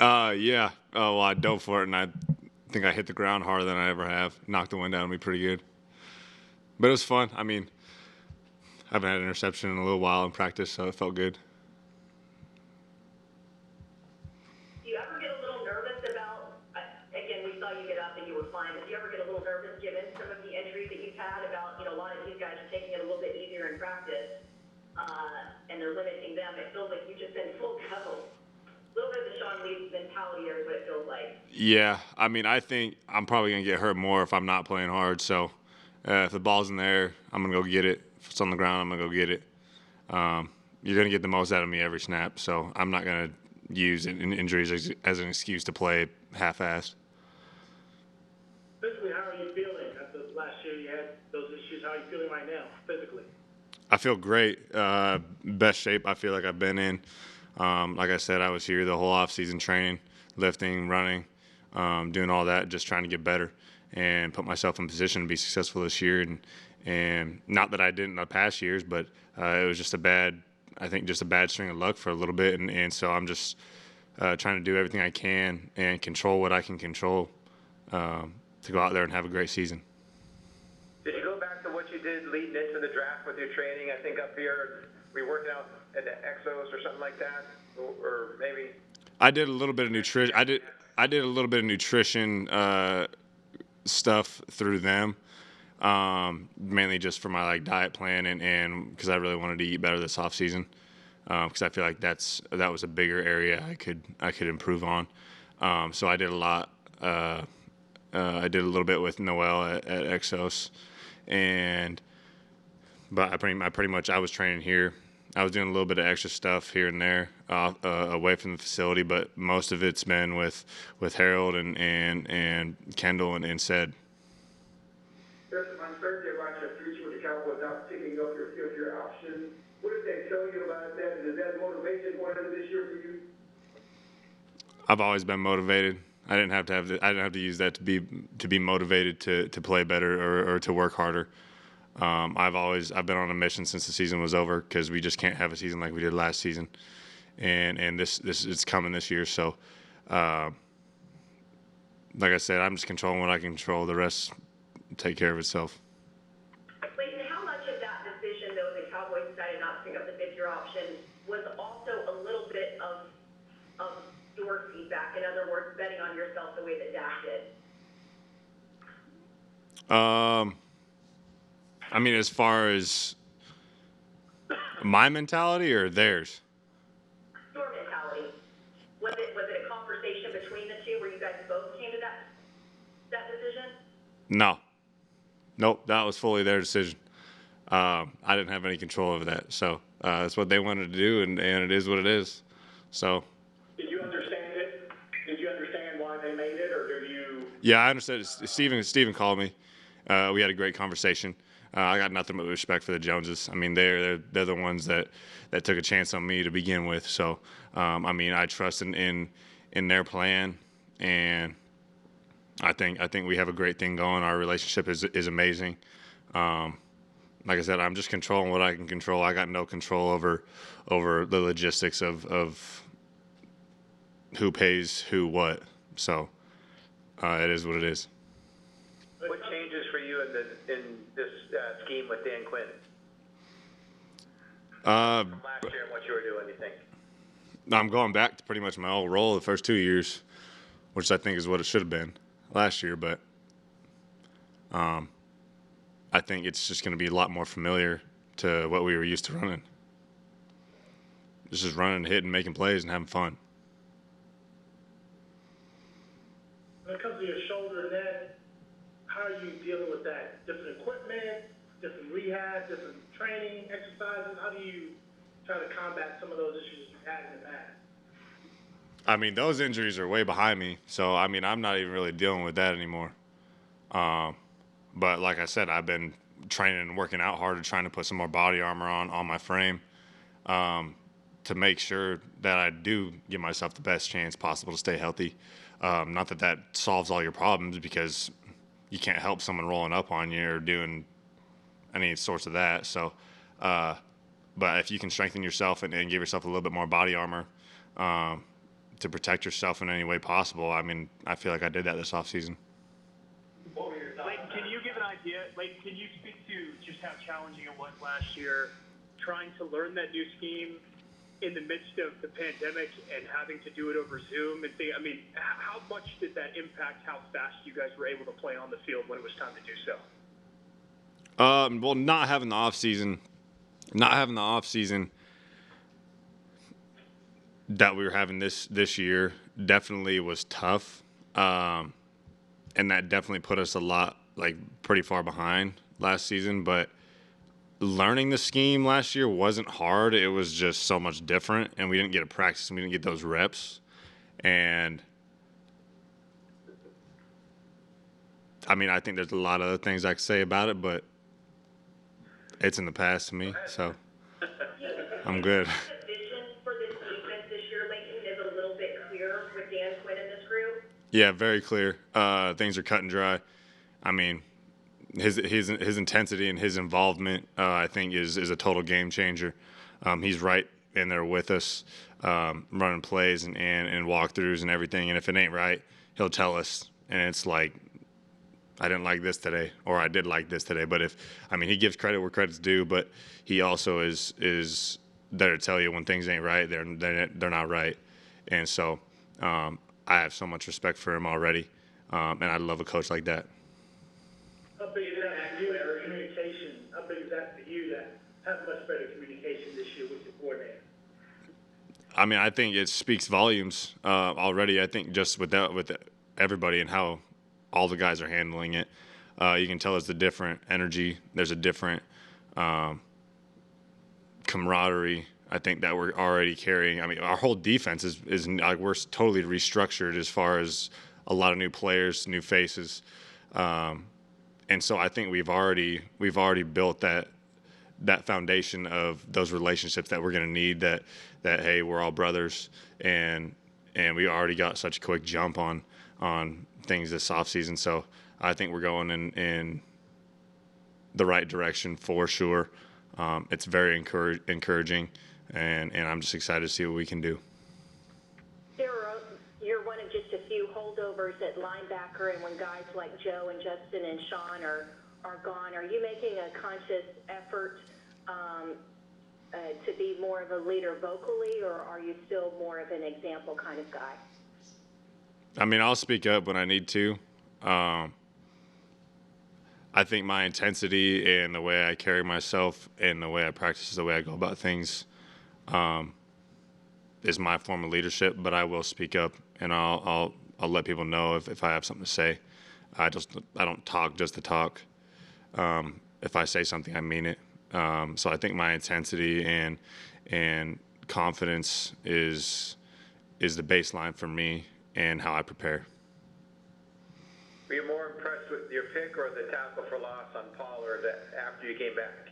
Yeah. Oh, well, I dove for it, and I think I hit the ground harder than I ever have. Knocked the wind out of me pretty good. But it was fun. I mean, I haven't had an interception in a little while in practice, so it felt good. Do you ever get a little nervous about, again, we saw you get up and you were fine, but do you ever get a little nervous given some of the injuries that you've had about, a lot of these guys are taking it a little bit easier in practice, and they're limiting them? It feels like you've just been full go. A little bit of the Sean Lee mentality there is what it feels like. Yeah. I mean, I think I'm probably going to get hurt more if I'm not playing hard. So if the ball's in there, I'm going to go get it. If it's on the ground, I'm going to go get it. You're going to get the most out of me every snap. So I'm not going to use injuries as an excuse to play half-assed. Physically, how are you feeling? After last year you had those issues, how are you feeling right now, physically? I feel great. Best shape I feel like I've been in. Like I said, I was here the whole offseason training, lifting, running, doing all that, just trying to get better and put myself in position to be successful this year. And not that I didn't in the past years, but it was just a bad string of luck for a little bit. And so I'm just trying to do everything I can and control what I can control to go out there and have a great season. Did you go back to what you did leading into the draft with your training? I think up here, were you working out at the Exos or something like that, or maybe? I did a little bit of nutrition. I did a little bit of nutrition stuff through them, mainly just for my diet plan and because I really wanted to eat better this off season. Because I feel like that was a bigger area I could improve on. So I did a lot. I did a little bit with Noel at Exos, but I pretty much I was training here. I was doing a little bit of extra stuff here and there away from the facility, but most of it's been with Harold and Kendall and Said. There's some uncertainty about your future with the Cowboys not picking up your fifth-year option. What did they tell you about that? Is that motivation going into this year for you? I've always been motivated. I didn't have to use that to be motivated to play better or to work harder. I've been on a mission since the season was over because we just can't have a season like we did last season, and this it's coming this year. So, like I said, I'm just controlling what I can control. The rest take care of itself. Leighton, how much of that decision, though, the Cowboys decided not to pick up the fifth-year option was also a little bit of your feedback? In other words, betting on yourself the way that Dak did. I mean, as far as my mentality or theirs? Your mentality. Was it a conversation between the two where you guys both came to that decision? No. Nope, that was fully their decision. I didn't have any control over that. So that's what they wanted to do, and it is what it is. So. Did you understand it? Did you understand why they made it, or do you? Yeah, I understood. Steven called me. We had a great conversation. I got nothing but respect for the Joneses. I mean, they're the ones that took a chance on me to begin with. So, I mean, I trust in their plan, and I think we have a great thing going. Our relationship is amazing. Like I said, I'm just controlling what I can control. I got no control over the logistics of who pays who what. So, it is what it is. What changes for you in this scheme with Dan Quinn? From last year and what you were doing, you think? I'm going back to pretty much my old role the first 2 years, which I think is what it should have been last year. But I think it's just going to be a lot more familiar to what we were used to running. Just running, hitting, making plays, and having fun. When it comes to your shoulder and that, how are you dealing with that? Different equipment, different rehab, different training, exercises? How do you try to combat some of those issues you've had in the past? I mean, those injuries are way behind me. So, I mean, I'm not even really dealing with that anymore. But like I said, I've been training and working out harder, trying to put some more body armor on my frame to make sure that I do give myself the best chance possible to stay healthy. Not that solves all your problems, because you can't help someone rolling up on you or doing any sorts of that. So, but if you can strengthen yourself and give yourself a little bit more body armor to protect yourself in any way possible. I mean, I feel like I did that this offseason. Leighton, can you give an idea? Leighton, can you speak to just how challenging it was last year trying to learn that new scheme in the midst of the pandemic and having to do it over Zoom and things? I mean, how much did that impact how fast you guys were able to play on the field when it was time to do so? Well, not having the off season that we were having this year definitely was tough, and that definitely put us pretty far behind last season. But learning the scheme last year wasn't hard. It was just so much different, and we didn't get a practice, and we didn't get those reps. And I mean, I think there's a lot of other things I could say about it, but it's in the past to me, so I'm good. The vision for this defense this year, Leighton, is a little bit clearer with Dan Quinn in this group. Yeah, very clear. Things are cut and dry. I mean, his intensity and his involvement, I think, is a total game changer. He's right in there with us, running plays and walkthroughs and everything. And if it ain't right, he'll tell us. And it's like, I didn't like this today, or I did like this today. But he gives credit where credit's due, but he also is there to tell you when things ain't right, they're not right. And so I have so much respect for him already, and I love a coach like that. How big is that for you, communication? How big is that for you to have much better communication this year with your coordinator? I mean, I think it speaks volumes already. I think just with everybody and how all the guys are handling it, you can tell there's a different energy. There's a different camaraderie, I think, that we're already carrying. I mean, our whole defense is like, we're totally restructured as far as a lot of new players, new faces. And so I think we've already built that foundation of those relationships that we're going to need, that hey, we're all brothers, and we already got such a quick jump on things this offseason. So I think we're going in the right direction for sure. It's very encouraging, and I'm just excited to see what we can do. You're one of just a few holdovers at linebacker, and when guys like Joe and Justin and Sean are gone, are you making a conscious effort to be more of a leader vocally, or are you still more of an example kind of guy? I mean, I'll speak up when I need to. I think my intensity and the way I carry myself and the way I practice, the way I go about things, is my form of leadership. But I will speak up, and I'll let people know if I have something to say. I don't talk just to talk. If I say something, I mean it. So I think my intensity and confidence is the baseline for me and how I prepare. Were you more impressed with your pick or the tackle for loss on Pollard after you came back?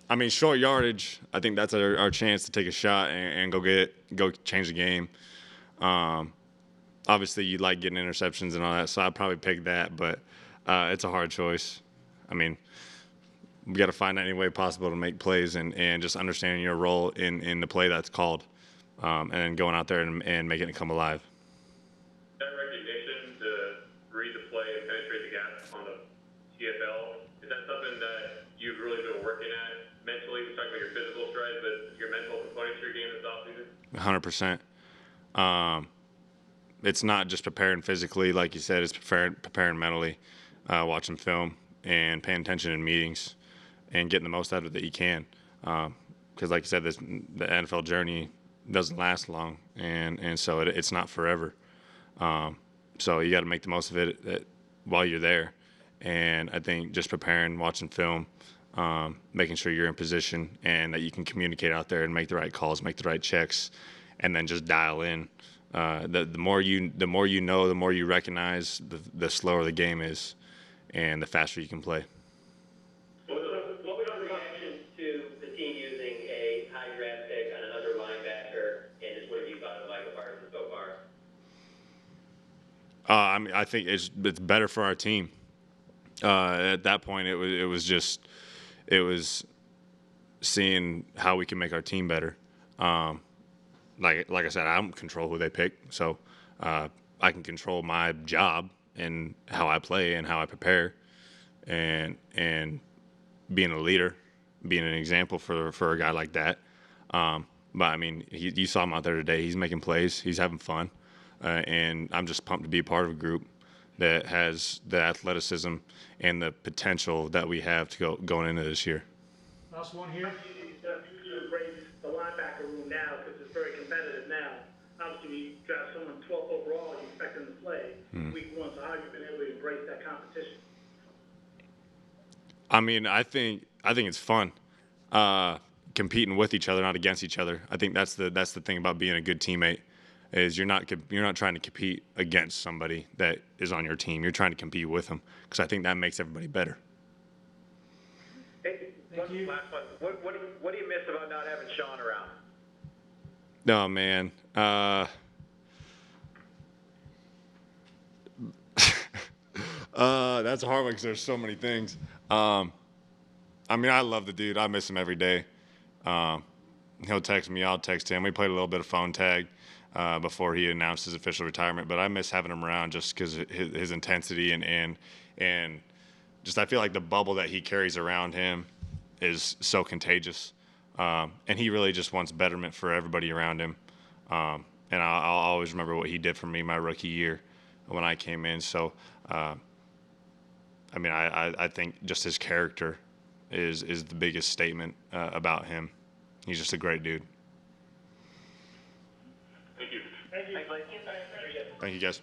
I mean, short yardage, I think that's our chance to take a shot and go change the game. Obviously, you like getting interceptions and all that, so I'd probably pick that, but it's a hard choice. I mean, we got to find any way possible to make plays and just understanding your role in the play that's called, and then going out there and making it come alive. That recognition to read the play and penetrate the gap on the TFL, is that something that you've really been working at mentally? We're talking about your physical strides, but your mental component to your game this offseason? 100%. It's not just preparing physically, like you said. It's preparing mentally, watching film and paying attention in meetings and getting the most out of it that you can. Because like you said, the NFL journey doesn't last long, and so it's not forever. So you got to make the most of it while you're there. And I think just preparing, watching film, making sure you're in position and that you can communicate out there and make the right calls, make the right checks, and then just dial in. The more you know, the more you recognize, the slower the game is, and the faster you can play. What was your reaction to the team using a high draft pick on another linebacker, and just what have you thought of Michael Parsons so far? I mean, I think it's better for our team. At that point, it was seeing how we can make our team better. Like I said, I don't control who they pick, so I can control my job and how I play and how I prepare, and being a leader, being an example for a guy like that. But I mean, you saw him out there today. He's making plays. He's having fun, and I'm just pumped to be a part of a group that has the athleticism and the potential that we have to going into this year. Last one here. You embrace the linebacker room now because it's very competitive now. Obviously, you draft someone 12th overall, you expect them to play week one. So how have you been able to embrace that competition? I mean, I think it's fun, competing with each other, not against each other. I think that's the thing about being a good teammate, is you're not trying to compete against somebody that is on your team. You're trying to compete with them, because I think that makes everybody better. Hey, last one. What do you miss about not having Sean around? Oh man, that's a hard one because there's so many things. I mean, I love the dude. I miss him every day. He'll text me. I'll text him. We played a little bit of phone tag before he announced his official retirement. But I miss having him around just because his intensity and just I feel like the bubble that he carries around him is so contagious. And he really just wants betterment for everybody around him. And I'll always remember what he did for me my rookie year when I came in. So, I mean, I think just his character is the biggest statement about him. He's just a great dude. Thank you. Thank you. Thanks, Blake. Thank you, guys.